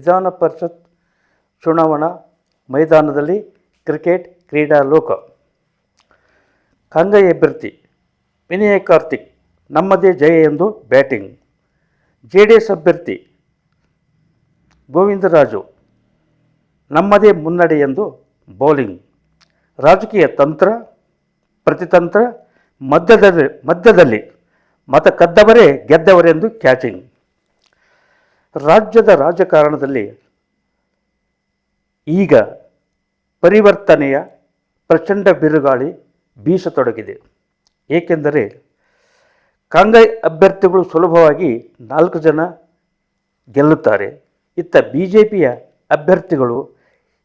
ವಿಧಾನ ಪರಿಷತ್ ಚುನಾವಣಾ ಮೈದಾನದಲ್ಲಿ ಕ್ರಿಕೆಟ್ ಕ್ರೀಡಾ ಲೋಕ. ಕಂಗೈ ಅಭ್ಯರ್ಥಿ ವಿನಯ್ ಕಾರ್ತಿಕ್ ನಮ್ಮದೇ ಜಯ ಎಂದು ಬ್ಯಾಟಿಂಗ್. JDS ಅಭ್ಯರ್ಥಿ ಗೋವಿಂದರಾಜು ನಮ್ಮದೇ ಮುನ್ನಡೆ ಎಂದು ಬೌಲಿಂಗ್. ರಾಜಕೀಯ ತಂತ್ರ ಪ್ರತಿತಂತ್ರ ಮಧ್ಯದಲ್ಲಿ ಮತ ಕದ್ದವರೇ ಗೆದ್ದವರೆಂದು ಕ್ಯಾಚಿಂಗ್. ರಾಜ್ಯದ ರಾಜಕಾರಣದಲ್ಲಿ ಈಗ ಪರಿವರ್ತನೆಯ ಪ್ರಚಂಡ ಬಿರುಗಾಳಿ ಬೀಸತೊಡಗಿದೆ. ಏಕೆಂದರೆ ಕಾಂಗ್ರೆಸ್ ಅಭ್ಯರ್ಥಿಗಳು ಸುಲಭವಾಗಿ 4 ಜನ ಗೆಲ್ಲುತ್ತಾರೆ. ಇತ್ತ BJPಯ ಅಭ್ಯರ್ಥಿಗಳು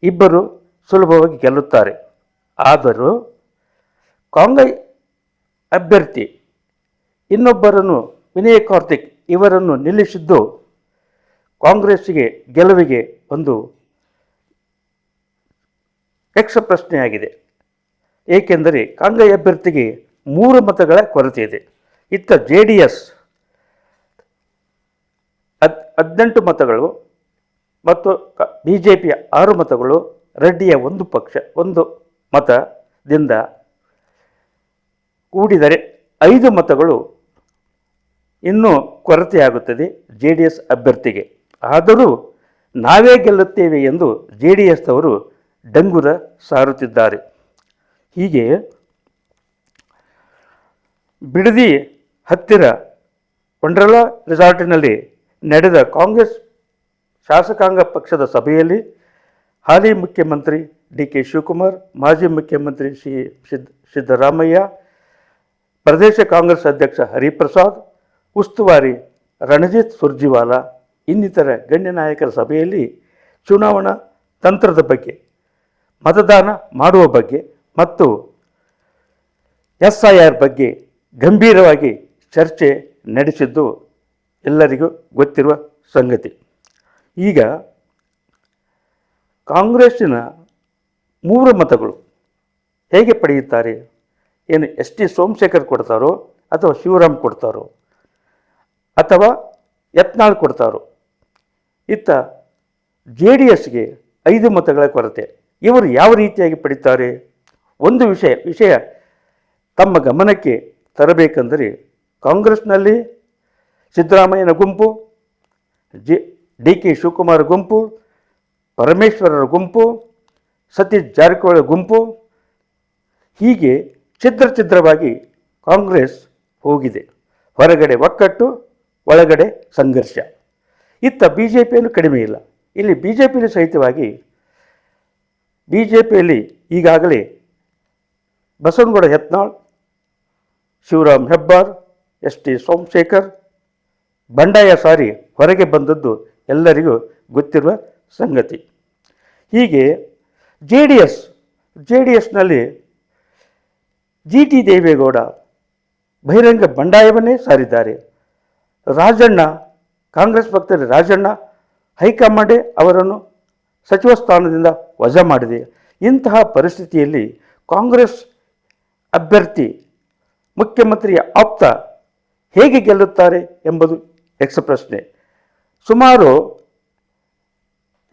2 ಸುಲಭವಾಗಿ ಗೆಲ್ಲುತ್ತಾರೆ. ಆದರೂ ಕಾಂಗ್ರೆಸ್ ಅಭ್ಯರ್ಥಿ ಇನ್ನೊಬ್ಬರನ್ನು ವಿನಯ್ ಕಾರ್ತಿಕ್ ಇವರನ್ನು ನಿಲ್ಲಿಸಿದ್ದು ಕಾಂಗ್ರೆಸ್ಸಿಗೆ ಗೆಲುವಿಗೆ ಒಂದು ಯಕ್ಷ ಪ್ರಶ್ನೆಯಾಗಿದೆ. ಏಕೆಂದರೆ ಕಾಂಗ್ರೆಸ್ ಅಭ್ಯರ್ಥಿಗೆ 3 ಮತಗಳ ಕೊರತೆ ಇದೆ. ಇತ್ತ JDS 18 ಮತಗಳು ಮತ್ತು BJPಯ 6 ಮತಗಳು, ರೆಡ್ಡಿಯ 1 ಮತದಿಂದ ಕೂಡಿದರೆ 5 ಮತಗಳು ಇನ್ನೂ ಕೊರತೆಯಾಗುತ್ತದೆ JDS ಅಭ್ಯರ್ಥಿಗೆ. ಆದರೂ ನಾವೇ ಗೆಲ್ಲುತ್ತೇವೆ ಎಂದು JDS ಅವರು ಡಂಗುರ ಸಾರುತ್ತಿದ್ದಾರೆ. ಹೀಗೆ ಬಿಡದಿ ಹತ್ತಿರ ವಂಡರ್ಲಾ ರೆಸಾರ್ಟಿನಲ್ಲಿ ನಡೆದ ಕಾಂಗ್ರೆಸ್ ಶಾಸಕಾಂಗ ಪಕ್ಷದ ಸಭೆಯಲ್ಲಿ ಹಾಲಿ ಮುಖ್ಯಮಂತ್ರಿ DK ಶಿವಕುಮಾರ್, ಮಾಜಿ ಮುಖ್ಯಮಂತ್ರಿ ಸಿದ್ದರಾಮಯ್ಯ, ಪ್ರದೇಶ ಕಾಂಗ್ರೆಸ್ ಅಧ್ಯಕ್ಷ ಹರಿಪ್ರಸಾದ್, ಉಸ್ತುವಾರಿ ರಣಜಿತ್ ಸುರ್ಜಿವಾಲಾ ಇನ್ನಿತರ ಗಣ್ಯ ನಾಯಕರ ಸಭೆಯಲ್ಲಿ ಚುನಾವಣಾ ತಂತ್ರದ ಬಗ್ಗೆ, ಮತದಾನ ಮಾಡುವ ಬಗ್ಗೆ ಮತ್ತು SIR ಬಗ್ಗೆ ಗಂಭೀರವಾಗಿ ಚರ್ಚೆ ನಡೆಸಿದ್ದು ಎಲ್ಲರಿಗೂ ಗೊತ್ತಿರುವ ಸಂಗತಿ. ಈಗ ಕಾಂಗ್ರೆಸ್ಸಿನ 3 ಮತಗಳು ಹೇಗೆ ಪಡೆಯುತ್ತಾರೆ? ಏನು ST ಸೋಮಶೇಖರ್ ಕೊಡ್ತಾರೋ ಅಥವಾ ಶಿವರಾಮ್ ಕೊಡ್ತಾರೋ ಅಥವಾ ಯತ್ನಾಳ್ ಕೊಡ್ತಾರೋ? ಇತ್ತ JDSಗೆ 5 ಮತಗಳ ಕೊರತೆ. ಇವರು ಯಾವ ರೀತಿಯಾಗಿ ಪಡಿತಾರೆ? ಒಂದು ವಿಷಯ ತಮ್ಮ ಗಮನಕ್ಕೆ ತರಬೇಕೆಂದರೆ, ಕಾಂಗ್ರೆಸ್ನಲ್ಲಿ ಸಿದ್ದರಾಮಯ್ಯನ ಗುಂಪು, DK ಶಿವಕುಮಾರ್ ಗುಂಪು, ಪರಮೇಶ್ವರರ ಗುಂಪು, ಸತೀಶ್ ಜಾರಕಿಹೊಳಿ ಗುಂಪು, ಹೀಗೆ ಛಿದ್ರವಾಗಿ ಕಾಂಗ್ರೆಸ್ ಹೋಗಿದೆ. ಹೊರಗಡೆ ಒಕ್ಕಟ್ಟು, ಒಳಗಡೆ ಸಂಘರ್ಷ. ಇತ್ತ BJPಯನ್ನು ಕಡಿಮೆ ಇಲ್ಲ. ಇಲ್ಲಿ BJPಯಲ್ಲಿ ಸಹಿತವಾಗಿ BJPಯಲ್ಲಿ ಈಗಾಗಲೇ ಬಸವನಗೌಡ ಯತ್ನಾಳ್, ಶಿವರಾಮ್ ಹೆಬ್ಬಾರ್, ST ಸೋಮಶೇಖರ್ ಬಂಡಾಯ ಸಾರಿ ಹೊರಗೆ ಬಂದದ್ದು ಎಲ್ಲರಿಗೂ ಗೊತ್ತಿರುವ ಸಂಗತಿ. ಹೀಗೆ JDSನಲ್ಲಿ GT ದೇವೇಗೌಡ ಬಹಿರಂಗ ಬಂಡಾಯವನ್ನೇ ಸಾರಿದ್ದಾರೆ. ರಾಜಣ್ಣ, ಕಾಂಗ್ರೆಸ್ ಪಕ್ಷದ ರಾಜಣ್ಣ ಹೈಕಮಾಂಡೇ ಅವರನ್ನು ಸಚಿವ ಸ್ಥಾನದಿಂದ ವಜಾ ಮಾಡಿದೆ. ಇಂತಹ ಪರಿಸ್ಥಿತಿಯಲ್ಲಿ ಕಾಂಗ್ರೆಸ್ ಅಭ್ಯರ್ಥಿ ಮುಖ್ಯಮಂತ್ರಿಯ ಆಪ್ತ ಹೇಗೆ ಗೆಲ್ಲುತ್ತಾರೆ ಎಂಬುದು ಯಕ್ಷ ಪ್ರಶ್ನೆ. ಸುಮಾರು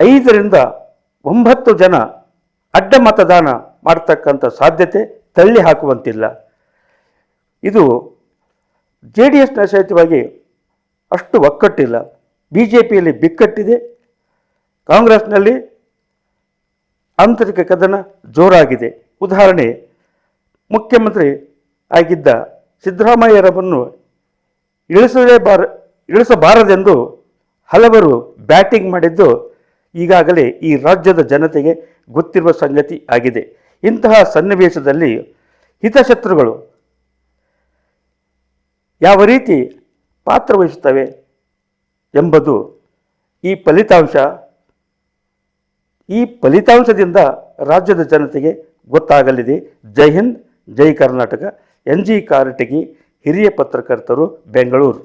5 ರಿಂದ 9 ಜನ ಅಡ್ಡ ಮತದಾನ ಮಾಡತಕ್ಕಂಥ ಸಾಧ್ಯತೆ ತಳ್ಳಿ ಹಾಕುವಂತಿಲ್ಲ. ಇದು JDSನ ಸಹಿತವಾಗಿ ಅಷ್ಟು ಒಕ್ಕಟ್ಟಿಲ್ಲ. BJPಯಲ್ಲಿ ಬಿಕ್ಕಟ್ಟಿದೆ. ಕಾಂಗ್ರೆಸ್ನಲ್ಲಿ ಆಂತರಿಕ ಕದನ ಜೋರಾಗಿದೆ. ಉದಾಹರಣೆ, ಮುಖ್ಯಮಂತ್ರಿ ಆಗಿದ್ದ ಸಿದ್ದರಾಮಯ್ಯರವನ್ನು ಇಳಿಸಬಾರದೆಂದು ಹಲವರು ಬ್ಯಾಟಿಂಗ್ ಮಾಡಿದ್ದು ಈಗಾಗಲೇ ಈ ರಾಜ್ಯದ ಜನತೆಗೆ ಗೊತ್ತಿರುವ ಸಂಗತಿ ಆಗಿದೆ. ಇಂತಹ ಸನ್ನಿವೇಶದಲ್ಲಿ ಹಿತಶತ್ರುಗಳು ಯಾವ ರೀತಿ ಪಾತ್ರವಹಿಸುತ್ತವೆ ಎಂಬುದು ಈ ಫಲಿತಾಂಶದಿಂದ ರಾಜ್ಯದ ಜನತೆಗೆ ಗೊತ್ತಾಗಲಿದೆ. ಜೈ ಹಿಂದ್, ಜೈ ಕರ್ನಾಟಕ. NG ಕಾರಟಗಿ, ಹಿರಿಯ ಪತ್ರಕರ್ತರು, ಬೆಂಗಳೂರು.